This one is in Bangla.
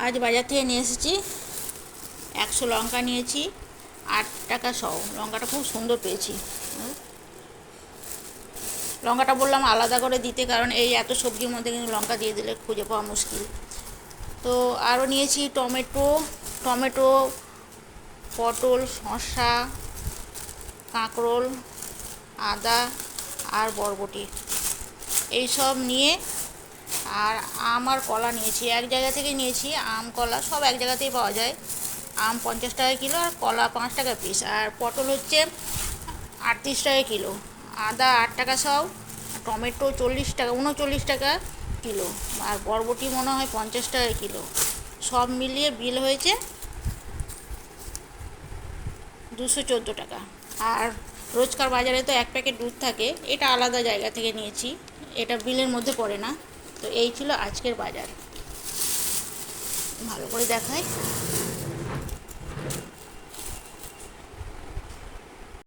আজ বাজার থেকে নিয়ে এসেছি 100 লঙ্কা নিয়েছি 8 টাকা সহ। লঙ্কাটা খুব সুন্দর পেয়েছি। লঙ্কাটা বললাম আলাদা করে দিতে, কারণ এই এত সবজির মধ্যে কিন্তু লঙ্কা দিয়ে দিলে খুঁজে পাওয়া মুশকিল। তো আরও নিয়েছি টমেটো, পটল, শসা, কাঁকরোল, আদা আর বরবটি এইসব নিয়ে, আর আম আর কলা নিয়েছি। এক জায়গা থেকে নিয়েছি। আম কলা সব এক জায়গাতেই পাওয়া যায়। আম 50 টাকা কিলো আর কলা 5 টাকা পিস, আর পটল হচ্ছে 38 টাকা কিলো, আদা 8 টাকা সব, টমেটো 40 টাকা 39 টাকা কিলো, আর বরবটি মনে হয় 50 টাকা কিলো। সব মিলিয়ে বিল হয়েছে 214 টাকা। আর রোজকার বাজারে তো 1 প্যাকেট দুধ থাকে, এটা আলাদা জায়গা থেকে নিয়েছি, এটা বিলের মধ্যে পড়ে না। তো এই ছিল আজকের বাজার। ভালো করে দেখাই।